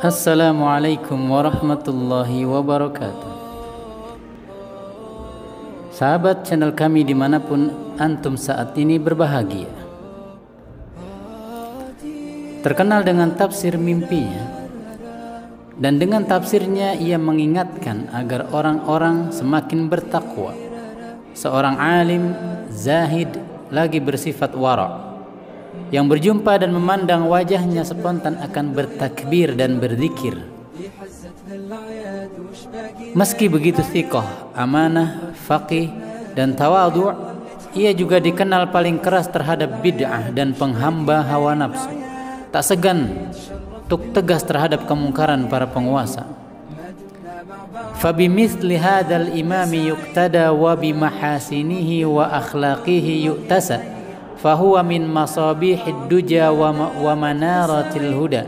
Assalamualaikum warahmatullahi wabarakatuh. Sahabat channel kami dimanapun antum saat ini berbahagia. Terkenal dengan tafsir mimpinya, dan dengan tafsirnya ia mengingatkan agar orang-orang semakin bertakwa. Seorang alim, zahid, lagi bersifat wara', yang berjumpa dan memandang wajahnya spontan akan bertakbir dan berzikir. Meski begitu thiqah, amanah, faqih, dan tawadhu', ia juga dikenal paling keras terhadap bid'ah dan penghamba hawa nafsu. Tak segan untuk tegas terhadap kemungkaran para penguasa. Fabimithli hadzal imami yuqtada wa bimahasinihi wa akhlaqihi yu'tasa fahuwa min masabihid duja wa manaratil huda.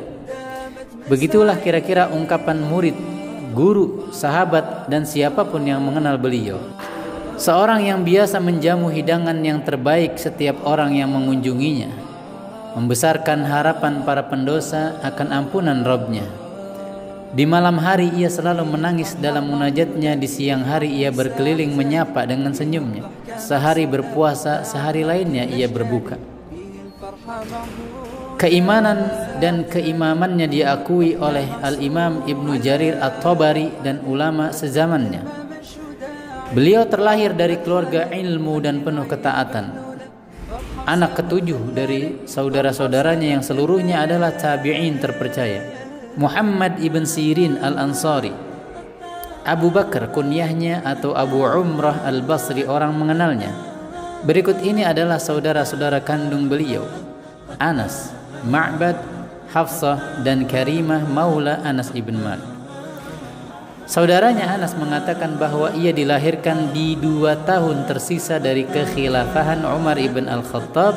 Begitulah kira-kira ungkapan murid, guru, sahabat, dan siapapun yang mengenal beliau. Seorang yang biasa menjamu hidangan yang terbaik setiap orang yang mengunjunginya, membesarkan harapan para pendosa akan ampunan Rabb-Nya. Di malam hari ia selalu menangis dalam munajatnya, di siang hari ia berkeliling menyapa dengan senyumnya. Sehari berpuasa, sehari lainnya ia berbuka. Keimanan dan keimamannya diakui oleh Al-Imam Ibnu Jarir At-Tabari dan ulama sezamannya. Beliau terlahir dari keluarga ilmu dan penuh ketaatan. Anak ketujuh dari saudara-saudaranya yang seluruhnya adalah tabi'in terpercaya. Muhammad ibn Sirin al-Ansari, Abu Bakar kunyahnya atau Abu Umrah al-Basri orang mengenalnya. Berikut ini adalah saudara-saudara kandung beliau: Anas, Ma'bad, Hafsah, dan Karimah maula Anas ibn Malik. Saudaranya Anas mengatakan bahwa ia dilahirkan di 2 tahun tersisa dari kekhilafahan Umar ibn al-Khattab,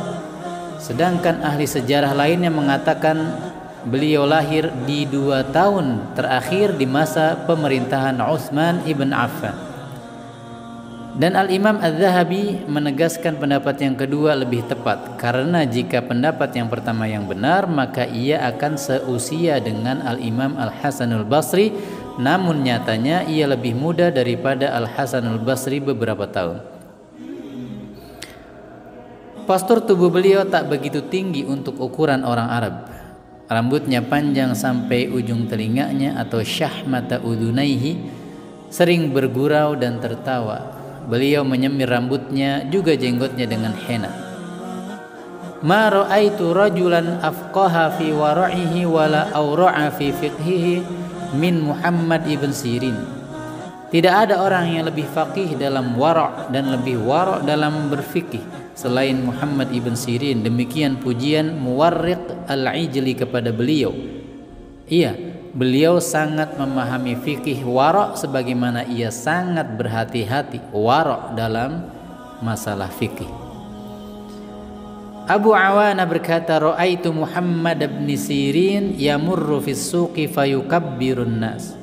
sedangkan ahli sejarah lainnya mengatakan beliau lahir di 2 tahun terakhir di masa pemerintahan Utsman ibn Affan. Dan Al-Imam Az-Zahabi menegaskan pendapat yang kedua lebih tepat, karena jika pendapat yang pertama yang benar, maka ia akan seusia dengan Al-Imam Al-Hasanul Basri, namun nyatanya ia lebih muda daripada Al-Hasanul Basri beberapa tahun. Postur tubuh beliau tak begitu tinggi untuk ukuran orang Arab. Rambutnya panjang sampai ujung telinganya atau syahmata udunaihi, sering bergurau dan tertawa. Beliau menyemir rambutnya juga jenggotnya dengan henna. Ma ra'aitu rajulan afqaha fi wara'ihi wala awra'a fi fiqhihi min Muhammad ibn Sirin. Tidak ada orang yang lebih faqih dalam wara' dan lebih wara' dalam berfikih selain Muhammad ibn Sirin. Demikian pujian Muwarriq al-Ijli kepada beliau. Iya, beliau sangat memahami fikih wara' sebagaimana ia sangat berhati-hati wara' dalam masalah fikih. Abu Awana berkata, ra'aitu Muhammad ibn Sirin yamurru fis suqi fayukabbirun nas.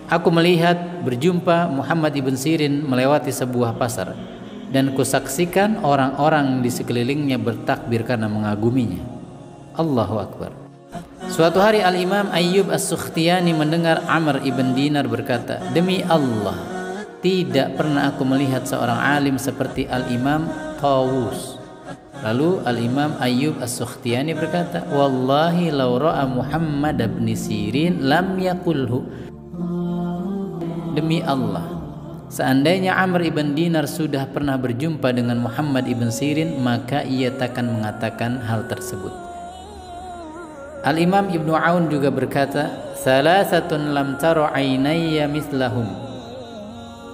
Aku melihat, berjumpa Muhammad ibn Sirin melewati sebuah pasar, dan kusaksikan orang-orang di sekelilingnya bertakbir karena mengaguminya. Allahu Akbar. Suatu hari Al-Imam Ayyub As-Sukhtiyani mendengar Amr ibn Dinar berkata, demi Allah, tidak pernah aku melihat seorang alim seperti Al-Imam Tawus. Lalu Al-Imam Ayyub As-Sukhtiyani berkata, wallahi law ra'a Muhammad ibn Sirin lam yakulhu. Demi Allah, seandainya Amr ibn Dinar sudah pernah berjumpa dengan Muhammad ibn Sirin, maka ia takkan mengatakan hal tersebut. Al-Imam Ibnu Aun juga berkata, salasatun lam tara aynayya mithlahum,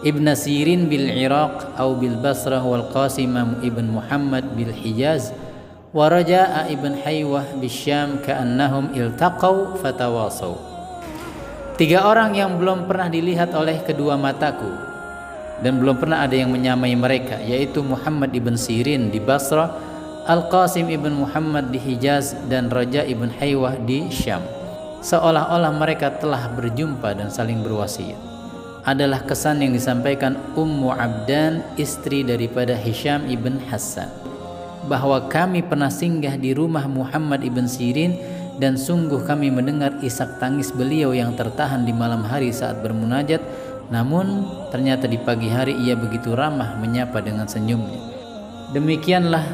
Ibn Sirin bil Iraq atau bil Basrah, wal Qasim ibn Muhammad bil Hijaz, wa Raja'a ibn Haywah bil Syam, ka'annahum iltaqaw fatawasaw. 3 orang yang belum pernah dilihat oleh kedua mataku dan belum pernah ada yang menyamai mereka, yaitu Muhammad ibn Sirin di Basrah, Al-Qasim ibn Muhammad di Hijaz, dan Raja ibn Haywah di Syam. Seolah-olah mereka telah berjumpa dan saling berwasiat. Adalah kesan yang disampaikan Ummu Abdan, istri daripada Hisham ibn Hassan, bahwa kami pernah singgah di rumah Muhammad ibn Sirin dan sungguh kami mendengar isak tangis beliau yang tertahan di malam hari saat bermunajat, namun ternyata di pagi hari ia begitu ramah menyapa dengan senyumnya. Demikianlah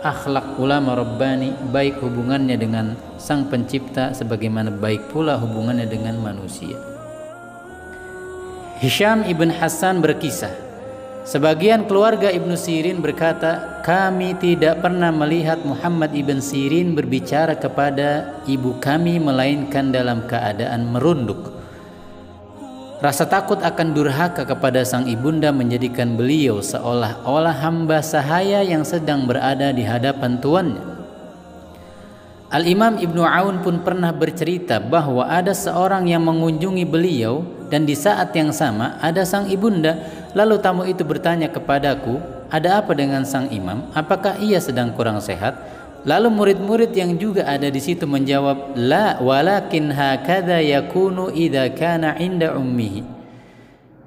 akhlak ulama Rabbani, baik hubungannya dengan Sang Pencipta sebagaimana baik pula hubungannya dengan manusia. Hisham ibn Hassan berkisah, sebagian keluarga Ibnu Sirin berkata, kami tidak pernah melihat Muhammad ibn Sirin berbicara kepada ibu kami melainkan dalam keadaan merunduk. Rasa takut akan durhaka kepada sang ibunda menjadikan beliau seolah-olah hamba sahaya yang sedang berada di hadapan tuannya. Al-Imam Ibnu Aun pun pernah bercerita bahwa ada seorang yang mengunjungi beliau dan di saat yang sama ada sang ibunda. Lalu tamu itu bertanya kepadaku, ada apa dengan sang imam? Apakah ia sedang kurang sehat? Lalu murid-murid yang juga ada di situ menjawab, la walakin hakadha yakunu idza kana inda ummihi.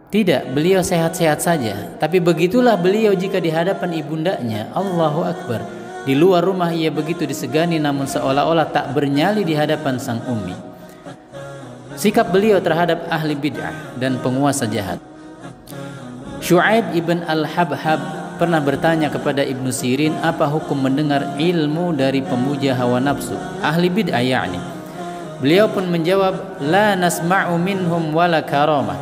Tidak, beliau sehat-sehat saja, tapi begitulah beliau jika di hadapan ibundanya. Allahu Akbar. Di luar rumah ia begitu disegani, namun seolah-olah tak bernyali di hadapan sang ummi. Sikap beliau terhadap ahli bid'ah dan penguasa jahat. Syu'aib ibn al-Habhab pernah bertanya kepada Ibnu Sirin, apa hukum mendengar ilmu dari pemuja hawa nafsu, ahli bid'ah yakni. Beliau pun menjawab, la nasma'u minhum wala karamah.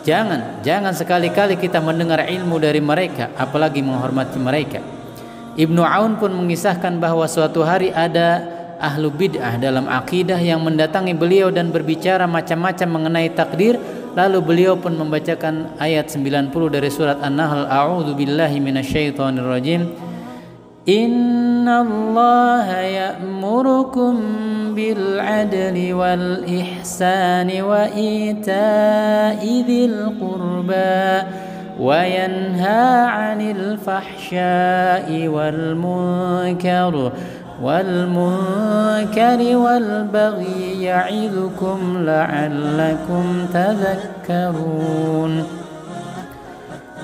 Jangan sekali-kali kita mendengar ilmu dari mereka, apalagi menghormati mereka. Ibnu Aun pun mengisahkan bahwa suatu hari ada ahlu bid'ah dalam akidah yang mendatangi beliau dan berbicara macam-macam mengenai takdir. Lalu beliau pun membacakan ayat 90 dari surat An-Nahl, a'udzu billahi minasyaitonir rajim. Innallaha ya'murukum bil 'adli wal ihsani wa ita'i dzil qurba wa yanha 'anil fahsya'i wal munkar والمنكر والبغي يعظكم لعلكم تذكرون.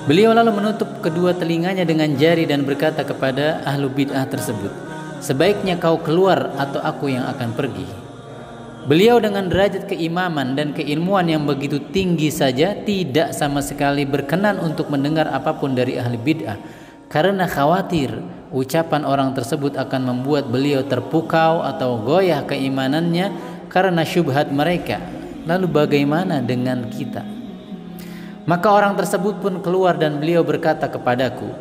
Beliau lalu menutup kedua telinganya dengan jari dan berkata kepada ahlu bid'ah tersebut, sebaiknya kau keluar atau aku yang akan pergi. Beliau dengan derajat keimaman dan keilmuan yang begitu tinggi saja tidak sama sekali berkenan untuk mendengar apapun dari ahli bid'ah, karena khawatir ucapan orang tersebut akan membuat beliau terpukau atau goyah keimanannya karena syubhat mereka. Lalu bagaimana dengan kita? Maka orang tersebut pun keluar dan beliau berkata kepadaku,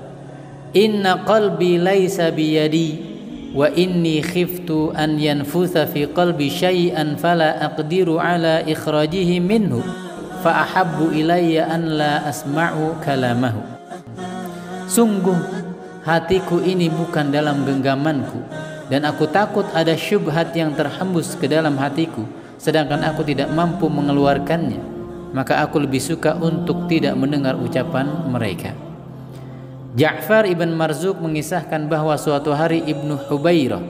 inna qalbi laisa biyadi wa inni khiftu an yanfutha fi qalbi syai'an fala aqdiru ala ikhrajihi minhu fa ahabbu ilayya an la asma'u kalamahu. Sungguh hatiku ini bukan dalam genggamanku, dan aku takut ada syubhat yang terhembus ke dalam hatiku, sedangkan aku tidak mampu mengeluarkannya. Maka aku lebih suka untuk tidak mendengar ucapan mereka. Ja'far ibn Marzuq mengisahkan bahwa suatu hari Ibnu Hubairah,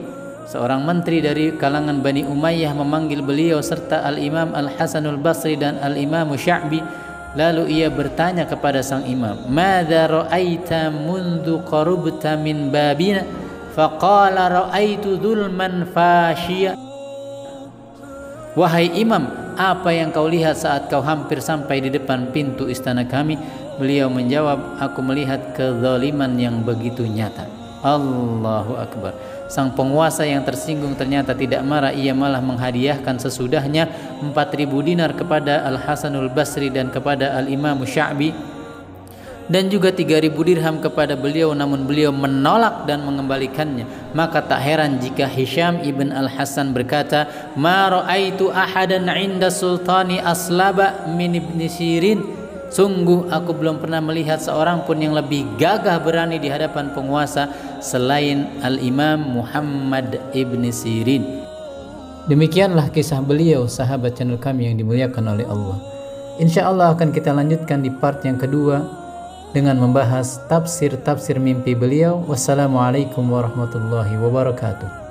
seorang menteri dari kalangan Bani Umayyah, memanggil beliau serta Al-Imam Al-Hasanul Basri dan Al-Imam Sya'bi. Lalu ia bertanya kepada sang imam, madza ra'aita mundu qarubta min babina? Faqala ra'aitu dzulman fashiya. Wahai imam, apa yang kau lihat saat kau hampir sampai di depan pintu istana kami? Beliau menjawab, aku melihat kezaliman yang begitu nyata. Allahu Akbar. Sang penguasa yang tersinggung ternyata tidak marah, ia malah menghadiahkan sesudahnya 4.000 dinar kepada Al-Hasanul Basri dan kepada Al-Imam Sya'bi, dan juga 3.000 dirham kepada beliau, namun beliau menolak dan mengembalikannya. Maka tak heran jika Hisham ibn Al-Hasan berkata, ma ra'aitu ahadan 'inda sultani aslaba min Ibni Sirin. Sungguh aku belum pernah melihat seorang pun yang lebih gagah berani di hadapan penguasa selain Al-Imam Muhammad ibn Sirin. Demikianlah kisah beliau, sahabat channel kami yang dimuliakan oleh Allah. Insya Allah akan kita lanjutkan di part yang kedua dengan membahas tafsir mimpi beliau. Wassalamualaikum warahmatullahi wabarakatuh.